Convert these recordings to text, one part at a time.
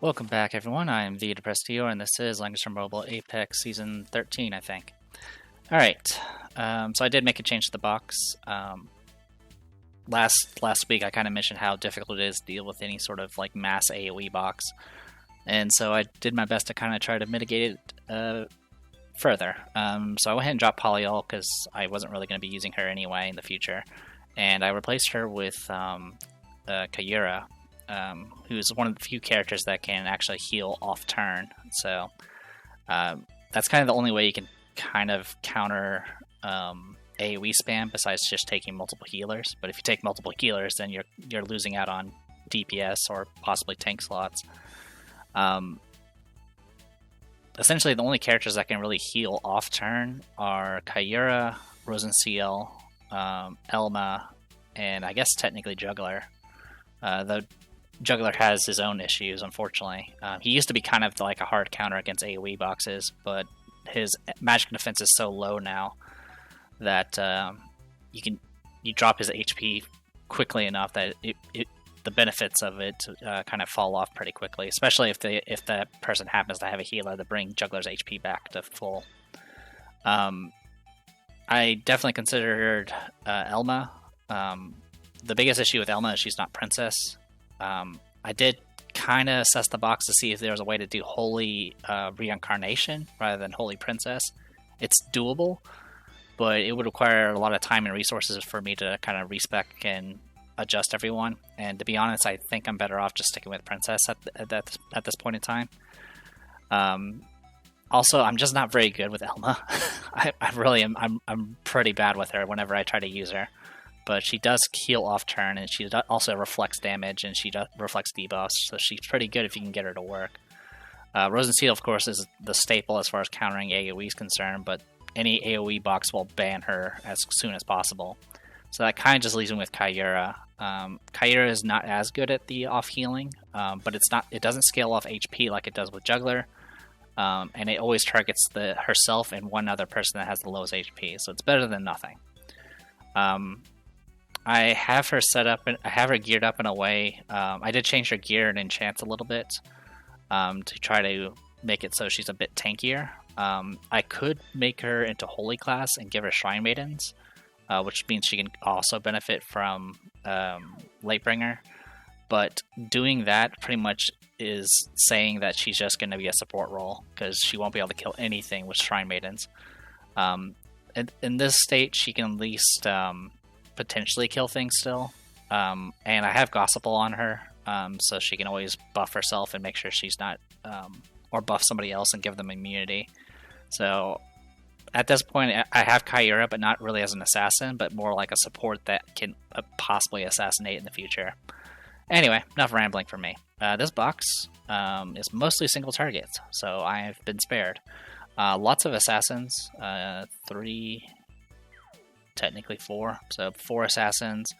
Welcome back, everyone. I am the Depressed Dio, and this is Langrisser Mobile Apex Season 13, I think. Alright, so I did make a change to the box. Last week I kind of mentioned how difficult it is to deal with any sort of like mass AoE box, and so I did my best to kind of try to mitigate it further. So I went ahead and dropped Polyol because I wasn't really going to be using her anyway in the future, and I replaced her with Kayura. Who's one of the few characters that can actually heal off turn. So that's kind of the only way you can kind of counter AoE spam besides just taking multiple healers. But if you take multiple healers, then you're losing out on DPS or possibly tank slots. Essentially, the only characters that can really heal off turn are Kayura, Rosenseal, Elma, and I guess technically Juggler. The Juggler has his own issues, unfortunately. He used to be kind of like a hard counter against AoE boxes, but his magic defense is so low now that you drop his HP quickly enough that the benefits of it kind of fall off pretty quickly, especially if that person happens to have a healer to bring Juggler's HP back to full. I definitely considered Elma. The biggest issue with Elma is she's not Princess. I did kind of assess the box to see if there was a way to do Holy Reincarnation rather than Holy Princess. It's doable, but it would require a lot of time and resources for me to kind of respec and adjust everyone. And to be honest, I think I'm better off just sticking with Princess at this point in time. Also, I'm just not very good with Elma. I really am. I'm pretty bad with her whenever I try to use her. But she does heal off turn, and she also reflects damage, and she reflects debuffs, so she's pretty good if you can get her to work. Rosenseal, of course, is the staple as far as countering AoE is concerned, but any AoE box will ban her as soon as possible. So that kind of just leaves me with Kayura. Kayura is not as good at the off healing, but it doesn't scale off HP like it does with Juggler, and it always targets herself and one other person that has the lowest HP, so it's better than nothing. I have her set up, and I have her geared up in a way. I did change her gear and enchants a little bit to try to make it so she's a bit tankier. I could make her into Holy class and give her Shrine Maidens, which means she can also benefit from Lightbringer. But doing that pretty much is saying that she's just going to be a support role because she won't be able to kill anything with Shrine Maidens. In this state, she can at least potentially kill things still, and I have Gospel on her, so she can always buff herself and make sure she's not, or buff somebody else and give them immunity. So at this point, I have Kayura, but not really as an assassin, but more like a support that can possibly assassinate in the future. Anyway, enough rambling from me. This box is mostly single targets, so I have been spared. Lots of assassins, 3... technically 4, so 4 assassins,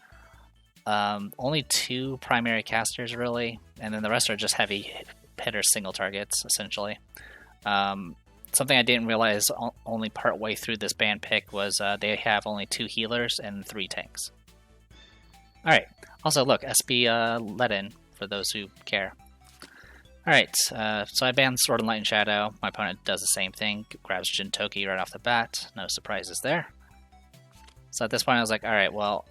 only 2 primary casters really, and then the rest are just heavy hitter single targets essentially. Something I didn't realize only part way through this band pick was they have only 2 healers and 3 tanks. Alright, also look, SB let in for those who care. Alright, so I banned Sword and Light and Shadow. My opponent does the same thing, grabs Jintoki right off the bat, no surprises there. So at this point I was like, alright, well,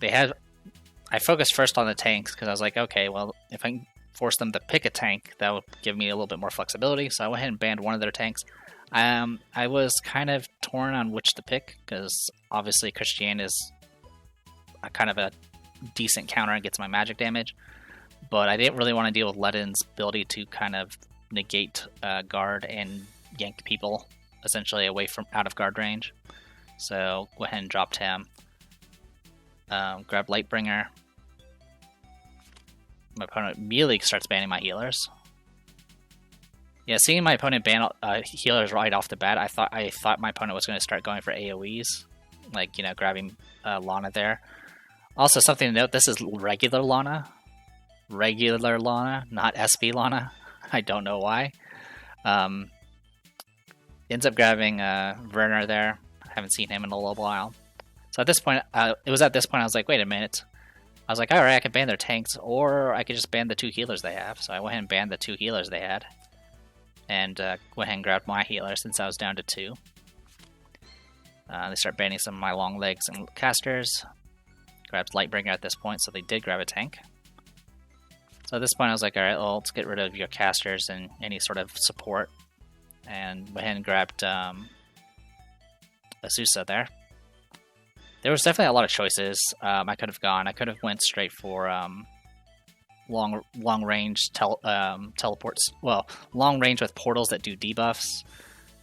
I focused first on the tanks because I was like, okay, well, if I can force them to pick a tank, that would give me a little bit more flexibility, so I went ahead and banned one of their tanks. I was kind of torn on which to pick, because obviously Christiane is kind of a decent counter and gets my magic damage, but I didn't really want to deal with Ledin's ability to kind of negate guard and yank people essentially away from out of guard range. So go ahead and dropped him. Grab Lightbringer. My opponent immediately starts banning my healers. Yeah, seeing my opponent ban healers right off the bat, I thought my opponent was going to start going for AoEs, like grabbing Lana there. Also, something to note: this is regular Lana, not SP Lana. I don't know why. Ends up grabbing Werner there. Haven't seen him in a little while. So at this point, it was at this point I was like, wait a minute. I was like, alright, I could ban their tanks, or I could just ban the 2 healers they have. So I went ahead and banned the 2 healers they had. And went ahead and grabbed my healer since I was down to 2. They start banning some of my long legs and casters. Grabbed Lightbringer at this point, so they did grab a tank. So at this point I was like, alright, well, let's get rid of your casters and any sort of support. And went ahead and grabbed Azusa there. There was definitely a lot of choices I could have gone. I could have went straight for long range teleports. Well, long range with portals that do debuffs.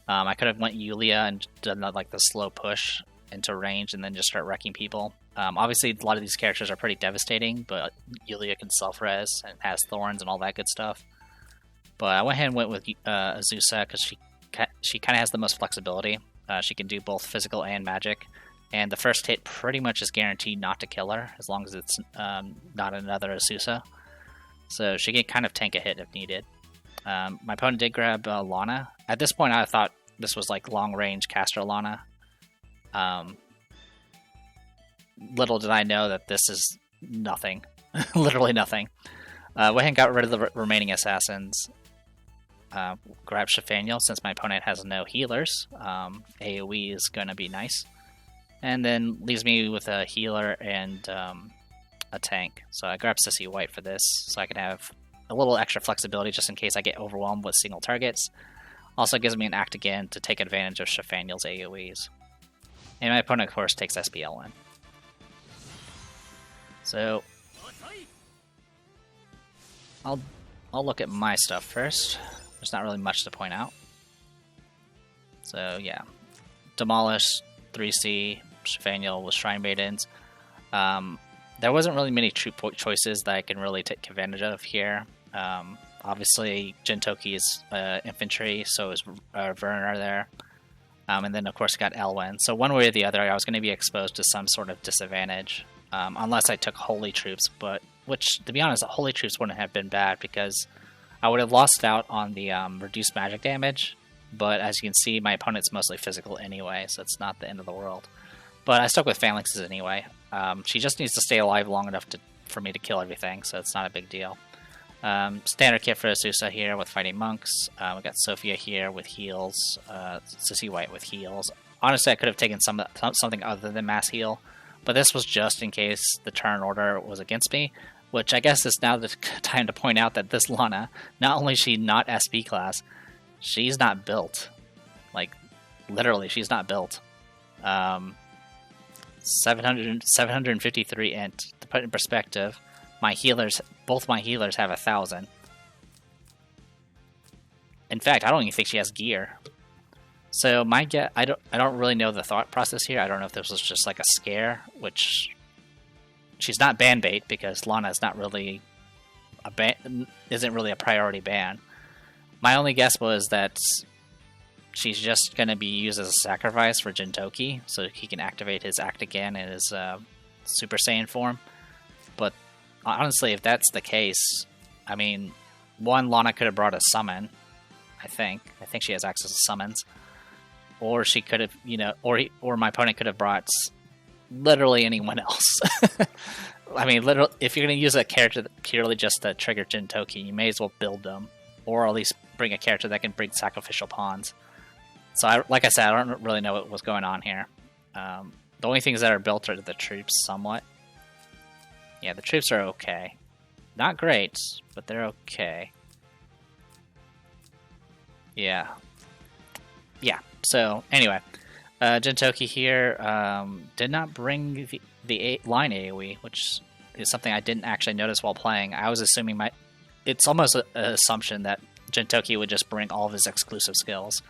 I could have went Yulia and done like the slow push into range and then just start wrecking people. Obviously, a lot of these characters are pretty devastating, but Yulia can self-res and has thorns and all that good stuff. But I went ahead and went with Azusa because she kind of has the most flexibility. She can do both physical and magic. And the first hit pretty much is guaranteed not to kill her, as long as it's not another Azusa. So she can kind of tank a hit if needed. My opponent did grab Lana. At this point, I thought this was like long-range caster Lana. Little did I know that this is nothing. Literally nothing. Went ahead and got rid of the remaining assassins. Grabbed Shafaniel since my opponent has no healers. AoE is going to be nice. And then leaves me with a healer and a tank. So I grabbed Sissy White for this, so I can have a little extra flexibility just in case I get overwhelmed with single targets. Also gives me an act again to take advantage of Shafaniel's AoEs. And my opponent, of course, takes SPL in. So I'll look at my stuff first. There's not really much to point out. So yeah, Demolish, 3C, Shafaniel with Shrine Maidens. There wasn't really many troop choices that I can really take advantage of here. Obviously, Jintoki is infantry, so is Werner there. And then, of course, got Elwyn. So one way or the other, I was going to be exposed to some sort of disadvantage. Unless I took Holy Troops, which, to be honest, Holy Troops wouldn't have been bad because I would have lost out on the reduced magic damage. But as you can see, my opponent's mostly physical anyway, so it's not the end of the world. But I stuck with Phalanxes anyway. She just needs to stay alive long enough for me to kill everything, so it's not a big deal. Standard kit for Azusa here with Fighting Monks. We got Sophia here with heals. Sissy White with heals. Honestly, I could have taken something other than Mass Heal, but this was just in case the turn order was against me, which I guess is now the time to point out that this Lana, not only is she not SP class, she's not built. Like, literally, she's not built. 753 int. To put it in perspective, both my healers have 1,000. In fact, I don't even think she has gear. So I don't really know the thought process here. I don't know if this was just like a scare, which she's not ban bait because Lana is not really isn't really a priority ban. My only guess was that she's just going to be used as a sacrifice for Jintoki, so he can activate his act again in his Super Saiyan form. But honestly, if that's the case, I mean, Lana could have brought a summon. I think she has access to summons. Or she could have, or my opponent could have brought literally anyone else. I mean, literally, if you're going to use a character purely just to trigger Jintoki, you may as well build them. Or at least bring a character that can bring sacrificial pawns. So, like I said, I don't really know what was going on here. The only things that are built are the troops, somewhat. Yeah, the troops are okay. Not great, but they're okay. Yeah. So, anyway. Jintoki here did not bring the line AoE, which is something I didn't actually notice while playing. I was assuming it's almost an assumption that Jintoki would just bring all of his exclusive skills.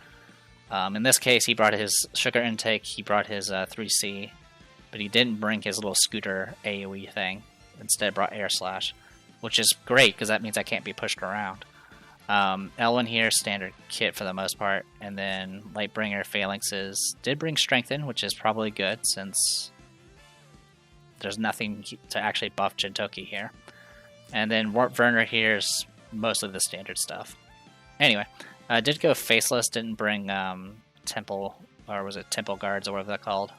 In this case, he brought his sugar intake, he brought his 3C, but he didn't bring his little scooter AoE thing. Instead brought Air Slash, which is great because that means I can't be pushed around. Elwyn here, standard kit for the most part, and then Lightbringer, Phalanxes did bring Strengthen, which is probably good since there's nothing to actually buff Jintoki here. And then Werner here is mostly the standard stuff. Anyway, I did go Faceless, didn't bring Temple, or was it Temple Guards or whatever they're called?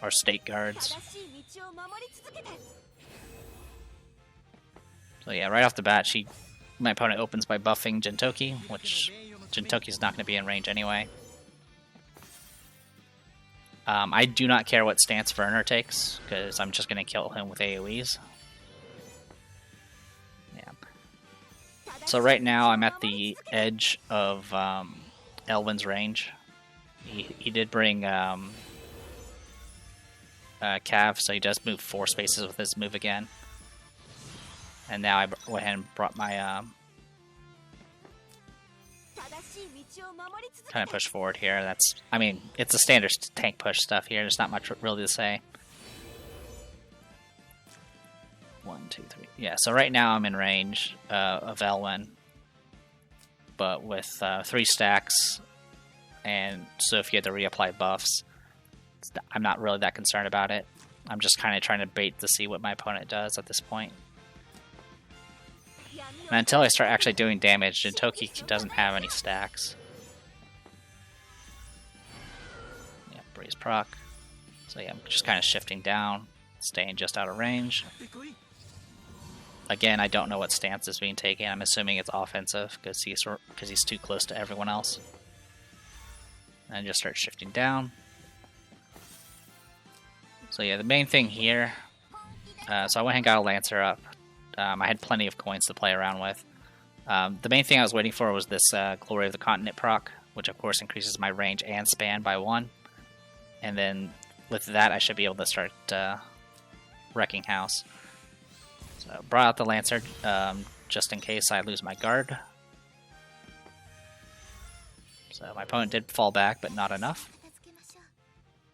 Or State Guards. So yeah, right off the bat, my opponent opens by buffing Jintoki, which Jintoki's not going to be in range anyway. I do not care what stance Werner takes, because I'm just going to kill him with AoEs. Yeah. So right now I'm at the edge of Elvin's range. He did bring Cav, so he does move 4 spaces with his move again. And now I went ahead and brought my kind of push forward here. I mean, it's a standard tank push stuff here. There's not much really to say. 1, 2, 3. Yeah, so right now I'm in range of Elwyn, but with 3 stacks, and so if you had to reapply buffs, I'm not really that concerned about it. I'm just kind of trying to bait to see what my opponent does at this point. And until I start actually doing damage, Jintoki doesn't have any stacks. Yeah, Breeze proc. So yeah, I'm just kind of shifting down, staying just out of range. Again, I don't know what stance is being taken. I'm assuming it's offensive because he's too close to everyone else. And just start shifting down. So yeah, the main thing here. So I went and got a Lancer up. I had plenty of coins to play around with. The main thing I was waiting for was this Glory of the Continent proc, which of course increases my range and span by 1. And then with that, I should be able to start wrecking house. So brought out the Lancer just in case I lose my guard. So my opponent did fall back, but not enough.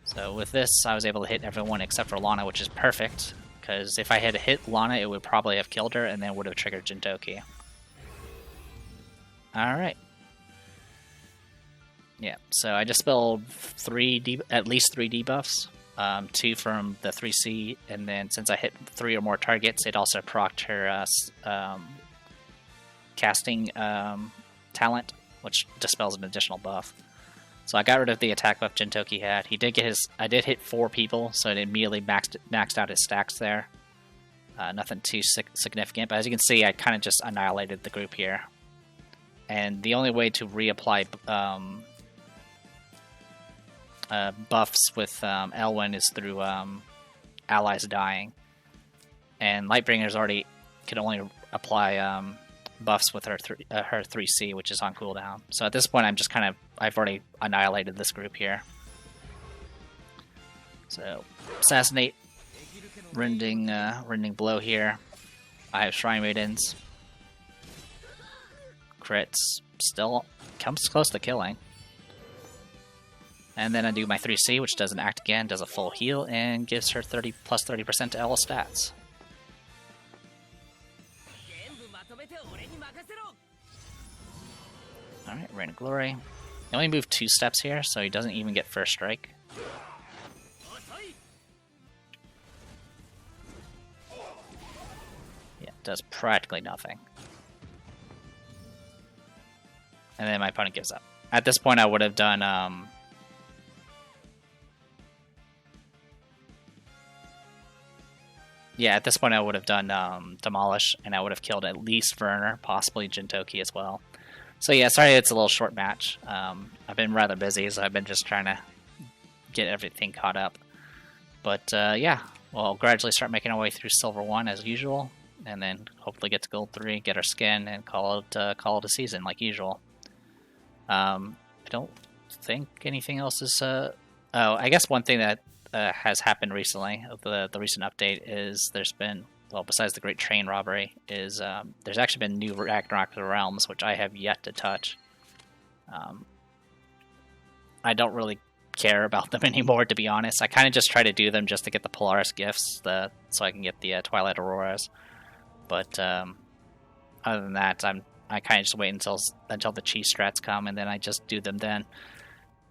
So with this, I was able to hit everyone except for Lana, which is perfect. Because if I had hit Lana, it would probably have killed her, and then would have triggered Jintoki. Alright. Yeah, so I just spelled at least 3 debuffs. 2 from the 3C, and then since I hit 3 or more targets, it also procced her casting talent, which dispels an additional buff. So I got rid of the attack buff Jintoki had. He did get I did hit 4 people, so it immediately maxed out his stacks there. Nothing too significant, but as you can see, I kind of just annihilated the group here. And the only way to reapply buffs with Elwyn is through allies dying. And Lightbringer's can only apply buffs with her 3C, which is on cooldown. So at this point, I've already annihilated this group here. So assassinate, rending blow here. I have Shrine Maidens. Crits still comes close to killing. And then I do my 3C, which doesn't act again, does a full heal, and gives her plus 30% to Ella stats. Alright, Reign of Glory. He only moved 2 steps here, so he doesn't even get first strike. Yeah, does practically nothing. And then my opponent gives up. At this point I would have done at this point I would have done Demolish, and I would have killed at least Werner, possibly Jintoki as well. So yeah, sorry it's a little short match. I've been rather busy, so I've been just trying to get everything caught up. But yeah, we'll gradually start making our way through Silver 1 as usual, and then hopefully get to Gold 3, get our skin, and call it a season like usual. I don't think anything else is... Oh, I guess one thing that has happened recently, the recent update, is there's been... Well, besides the Great Train Robbery, is there's actually been new Ragnarok Realms, which I have yet to touch. I don't really care about them anymore, to be honest. I kind of just try to do them just to get the Polaris gifts, so I can get the Twilight Auroras. But other than that, I kind of just wait until the cheese strats come, and then I just do them then.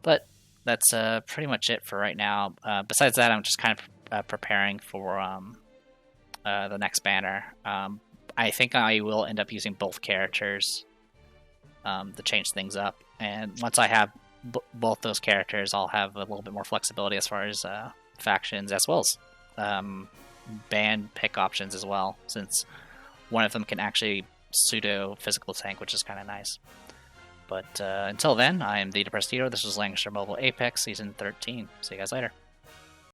But that's pretty much it for right now. Besides that, I'm just kind of preparing for... the next banner. I think I will end up using both characters to change things up, and once I have both those characters, I'll have a little bit more flexibility as far as factions, as well as band pick options as well, since one of them can actually pseudo physical tank, which is kind of nice. But until then, I am the Depressed Hero. This was Langrisser Mobile Apex Season 13. See you guys later.